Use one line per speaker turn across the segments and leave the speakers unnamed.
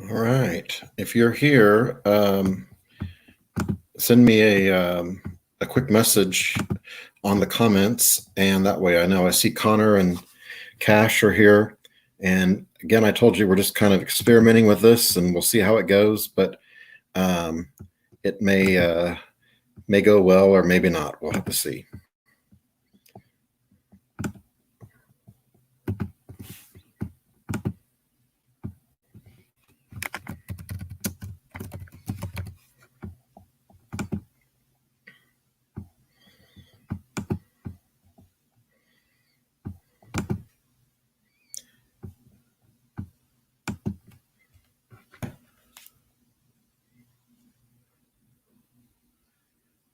All right. If you're here, send me a quick message on the comments, and that way I know. I see Connor and Cash are here. And again, I told you we're just kind of experimenting with this, and we'll see how it goes. But it may go well or maybe not. We'll have to see.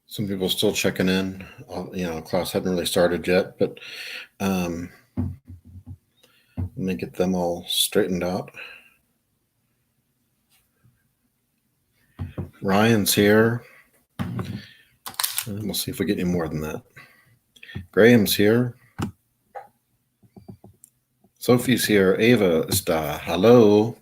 Some people still checking in. Class hadn't really started yet, but let me get them all straightened out. Ryan's here. And we'll see if we get any more than that. Graham's here. Sophie's here. Ava ist da. Hallo.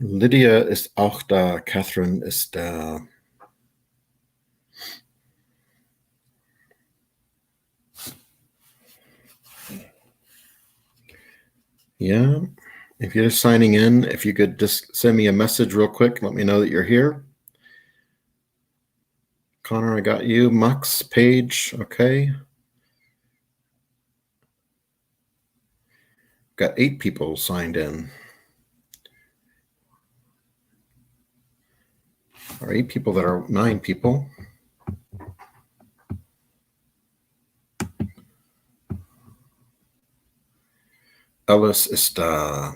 Lydia ist auch da. Catherine ist da. Yeah. If you're just signing in, if you could just send me a message real quick, let me know that you're here. Connor, I got you. Max, Paige, okay. Got 8 people signed in. Or 8 people that are 9 people. Ellis ist da.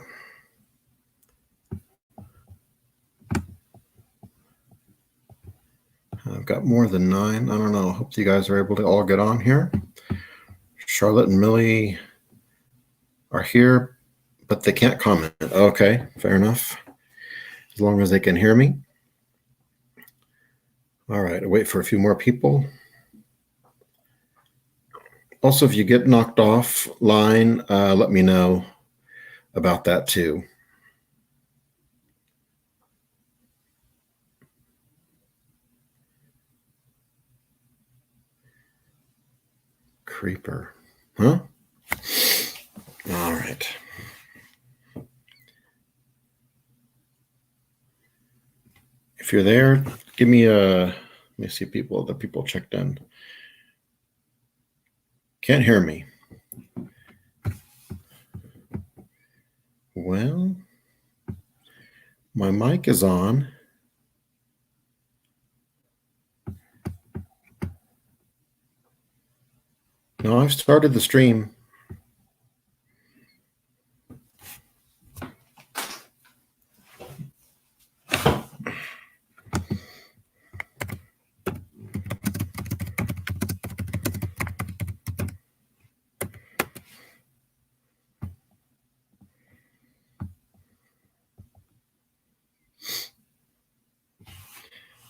I've got more than 9. I don't know. Hope you guys are able to all get on here. Charlotte and Millie are here, but they can't comment. Okay, fair enough. As long as they can hear me. All right, I'll wait for a few more people. Also, if you get knocked off line, let me know about that too. Creeper. Huh? All right. If you're there, give me let me see the people checked in. Can't hear me. Well, my mic is on. No, I've started the stream.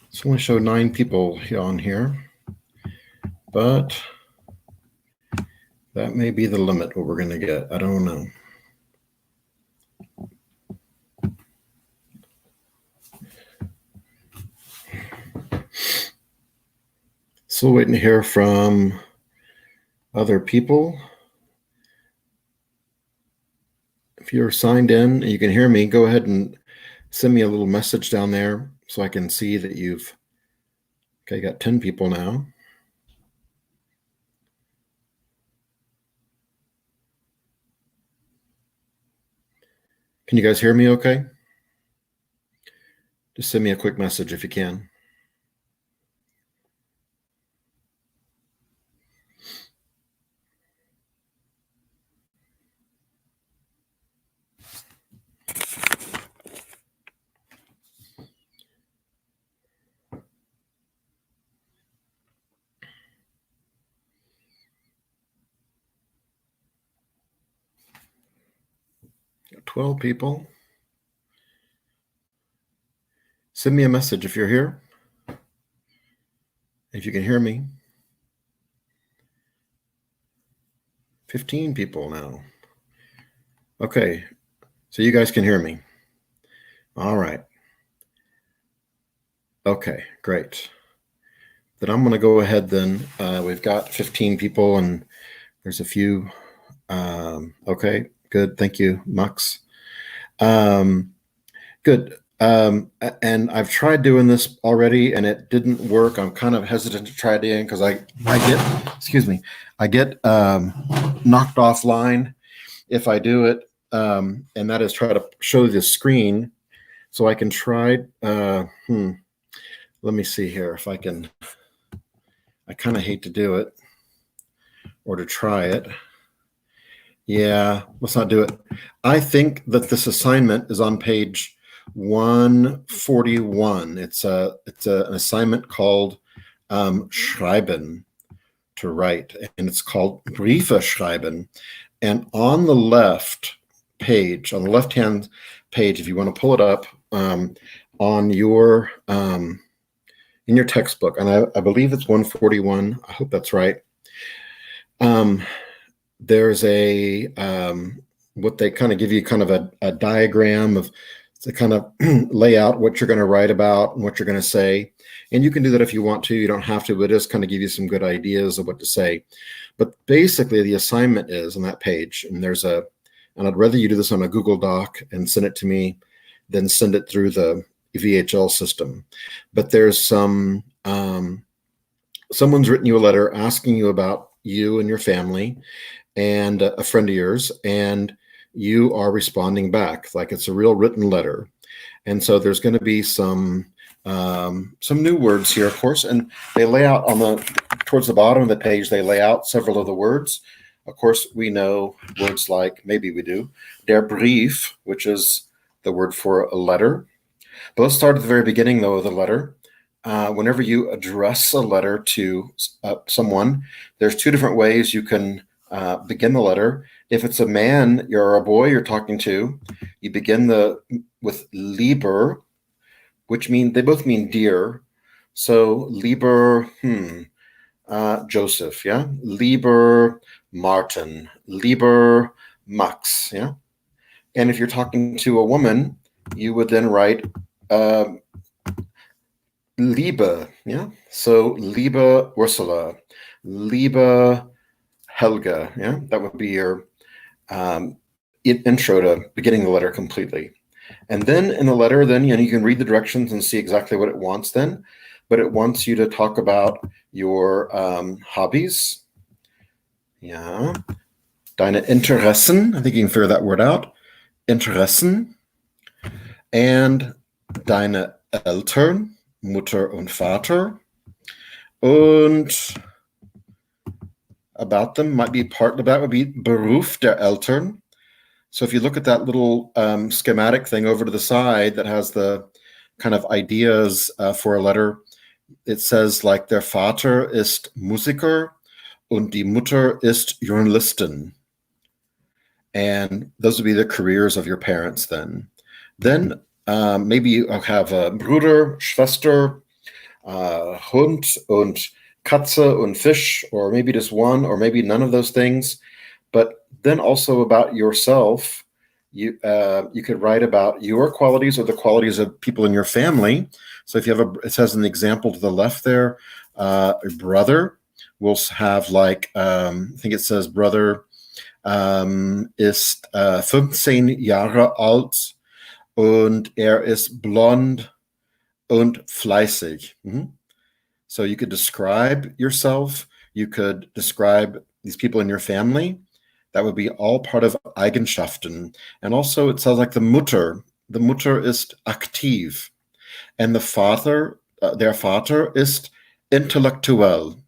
It's only showed 9 people on here, but that may be the limit what we're going to get. I don't know. Still waiting to hear from other people. If you're signed in and you can hear me, go ahead and send me a little message down there so I can see that you've, okay, got 10 people now. Can you guys hear me okay? Just send me a quick message if you can. Got 12 people. Send me a message if you're here. If you can hear me. 15 people now. Okay, so you guys can hear me. All right. Okay, great. Then I'm going to go ahead then. We've got 15 people and there's a few. Okay, good. Thank you, Max. Good. And I've tried doing this already and it didn't work. I'm kind of hesitant to try it again because I get knocked offline if I do it. And that is try to show the screen so I can try. Let me see here if I can. I kind of hate to do it or to try it. Yeah, let's not do it. I think that this assignment is on page 141. It's an assignment called Schreiben, to write, and it's called Briefe schreiben. And on the left page, on the left-hand page, if you want to pull it up on your in your textbook, and I believe it's 141. I hope that's right. There's a what they kind of give you kind of a diagram of to kind of lay out what you're going to write about and what you're going to say. And you can do that if you want to. You don't have to, but it just kind of give you some good ideas of what to say. But basically, the assignment is on that page, and and I'd rather you do this on a Google Doc and send it to me than send it through the VHL system. But there's someone's written you a letter asking you about you and your family and a friend of yours, and you are responding back like it's a real written letter. And so there's going to be some new words here, of course, and they lay out towards the bottom of the page, they lay out several of the words. Of course, we know words like, maybe we do, der Brief, which is the word for a letter. But let's start at the very beginning, though, of the letter. Whenever you address a letter to someone, there's two different ways you can begin the letter. If it's a man or a boy you're talking to, you begin with lieber, which they both mean dear. So lieber Joseph, yeah, lieber Martin, lieber Max, yeah. And if you're talking to a woman, you would then write Liebe, yeah. So Liebe Ursula, Liebe Helga, yeah. That would be your intro to beginning the letter completely. And then in the letter, then you can read the directions and see exactly what it wants then. But it wants you to talk about your hobbies. Yeah. Deine Interessen. I think you can figure that word out. Interessen. And deine Eltern, Mutter und Vater. Und about them might be part of that would be Beruf der Eltern. So if you look at that little schematic thing over to the side that has the kind of ideas for a letter, it says like der Vater ist Musiker und die Mutter ist Journalistin. And those would be the careers of your parents then. Then maybe you have a Bruder, Schwester, Hund und Katze und Fisch, or maybe just one, or maybe none of those things. But then also about yourself, you could write about your qualities or the qualities of people in your family. So if you have it says in the example to the left there, a brother will have like, I think it says brother ist 15 Jahre alt und ist blond und fleißig. So you could describe yourself. You could describe these people in your family. That would be all part of Eigenschaften. And also it sounds like the Mutter ist aktiv. And the Vater, der Vater ist intellektuell.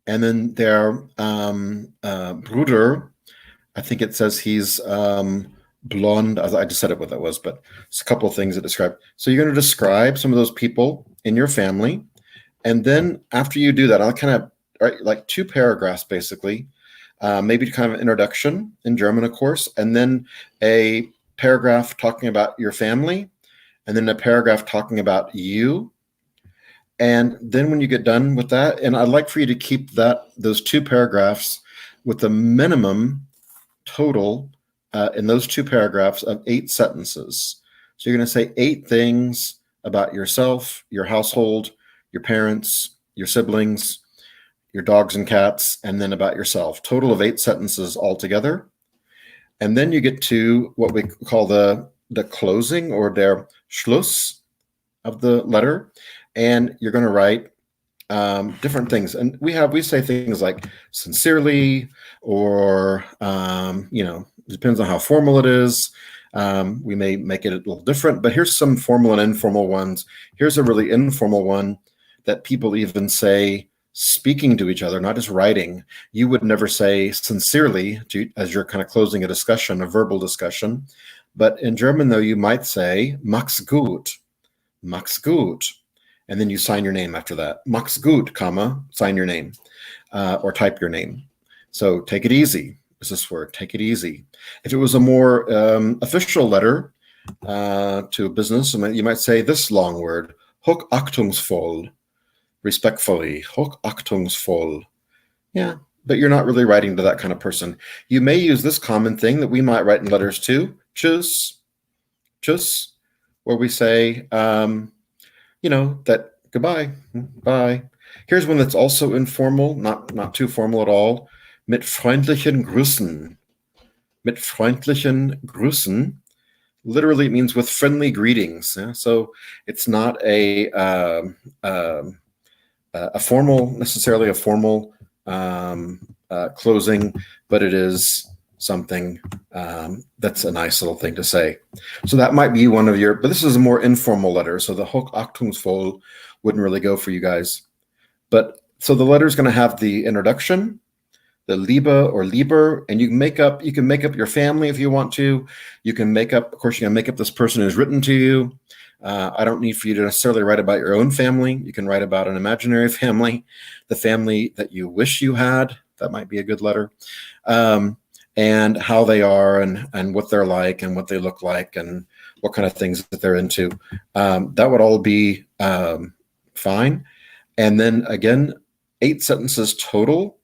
And then their Bruder, I think it says he's blonde. I just said it what that was, but it's a couple of things that describe. So you're going to describe some of those people in your family. And then after you do that, I'll kind of write like 2 paragraphs, basically. Maybe kind of an introduction in German, of course, and then a paragraph talking about your family, and then a paragraph talking about you. And then when you get done with that, and I'd like for you to keep those 2 paragraphs with a minimum total in those 2 paragraphs of 8 sentences. So you're going to say 8 things about yourself, your household, your parents, your siblings, your dogs and cats, and then about yourself. Total of 8 sentences altogether. And then you get to what we call the closing, or der Schluss of the letter. And you're going to write different things. And we say things like sincerely, or, depends on how formal it is. We may make it a little different, but here's some formal and informal ones. Here's a really informal one that people even say speaking to each other, not just writing. You would never say sincerely as you're kind of closing a discussion, a verbal discussion. But in German, though, you might say mach's gut, mach's gut. And then you sign your name after that. Mach's gut, comma, sign your name, or type your name. So take it easy is this word, take it easy. If it was a more official letter to a business, you might say this long word, hochachtungsvoll, respectfully, hochachtungsvoll. Yeah, but you're not really writing to that kind of person. You may use this common thing that we might write in letters too, tschüss, tschüss, where we say, that goodbye, bye. Here's one that's also informal, not too formal at all. Mit freundlichen Grüßen. Mit freundlichen Grüßen. Literally, it means with friendly greetings. Yeah? So it's not necessarily a formal closing, but it is something that's a nice little thing to say. So that might be one of your, but this is a more informal letter. So the hochachtungsvoll wouldn't really go for you guys. But so the letter is going to have the introduction, the Liebe or Lieber, and you can make up your family if you want to. You can make up, of course, you can make up this person who's written to you. I don't need for you to necessarily write about your own family. You can write about an imaginary family, the family that you wish you had. That might be a good letter. And how they are, and what they're like, and what they look like, and what kind of things that they're into. That would all be fine. And then again, 8 sentences total.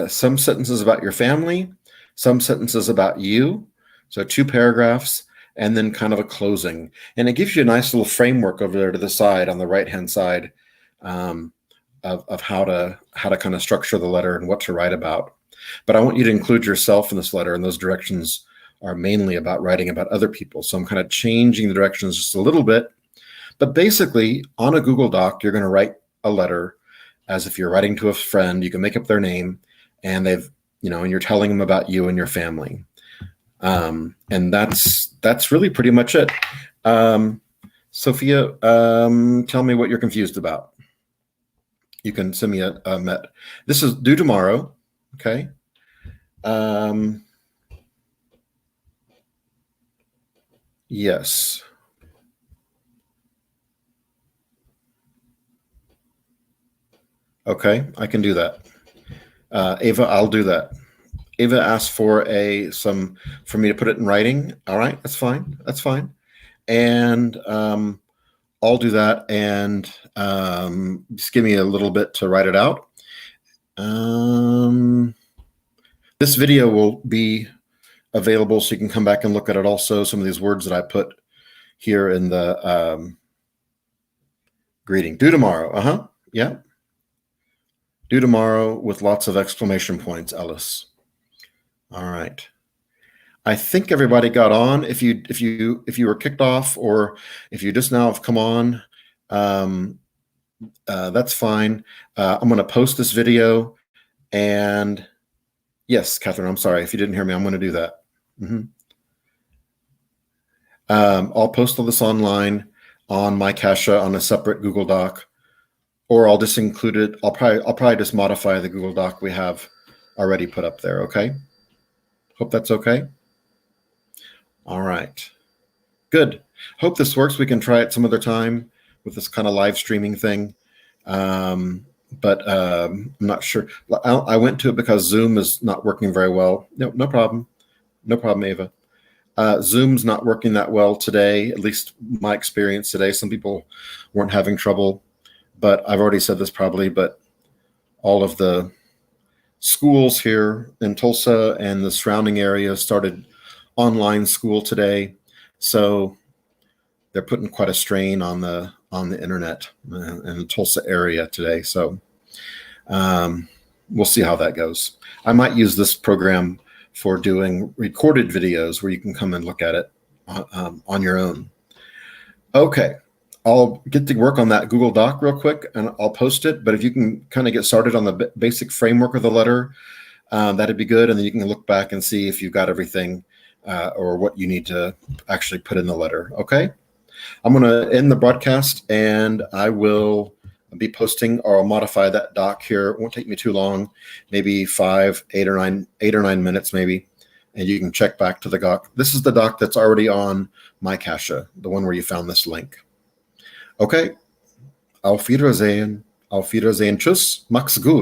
Some sentences about your family, some sentences about you. So 2 paragraphs, and then kind of a closing. And it gives you a nice little framework over there to the side, on the right-hand side, of how to kind of structure the letter and what to write about. But I want you to include yourself in this letter, and those directions are mainly about writing about other people. So I'm kind of changing the directions just a little bit. But basically, on a Google Doc, you're going to write a letter as if you're writing to a friend. You can make up their name, and and you're telling them about you and your family. And that's really pretty much it. Sophia, tell me what you're confused about. You can send me a met. This is due tomorrow. Okay. Yes. Okay, I can do that. Ava, I'll do that. Ava asked for for me to put it in writing. All right, that's fine. That's fine. And I'll do that, and just give me a little bit to write it out. This video will be available, so you can come back and look at it also. Some of these words that I put here in the greeting. Due tomorrow. Yeah. Due tomorrow with lots of exclamation points, Ellis. All right. I think everybody got on. If you were kicked off, or if you just now have come on, that's fine. I'm going to post this video, and yes, Catherine, I'm sorry if you didn't hear me. I'm going to do that. I'll post all this online on my Cache on a separate Google Doc, or I'll just include it. I'll probably just modify the Google Doc we have already put up there. Okay. Hope that's okay. All right. Good. Hope this works. We can try it some other time with this kind of live streaming thing. But I'm not sure. I went to it because Zoom is not working very well. No problem. No problem, Ava. Zoom's not working that well today, at least my experience today. Some people weren't having trouble, but I've already said this probably, but all of the schools here in Tulsa and the surrounding area started online school today. So they're putting quite a strain on the internet in the Tulsa area today. So we'll see how that goes. I might use this program for doing recorded videos where you can come and look at it on your own. Okay, I'll get to work on that Google Doc real quick and I'll post it. But if you can kind of get started on the basic framework of the letter, that'd be good. And then you can look back and see if you've got everything or what you need to actually put in the letter. Okay, I'm going to end the broadcast and I will be posting, or I'll modify that doc here. It won't take me too long, maybe 8 or 9 minutes maybe. And you can check back to the doc. This is the doc that's already on my cache, the one where you found this link. Okay. Auf Wiedersehen. Auf Wiedersehen. Tschüss. Mach's gut.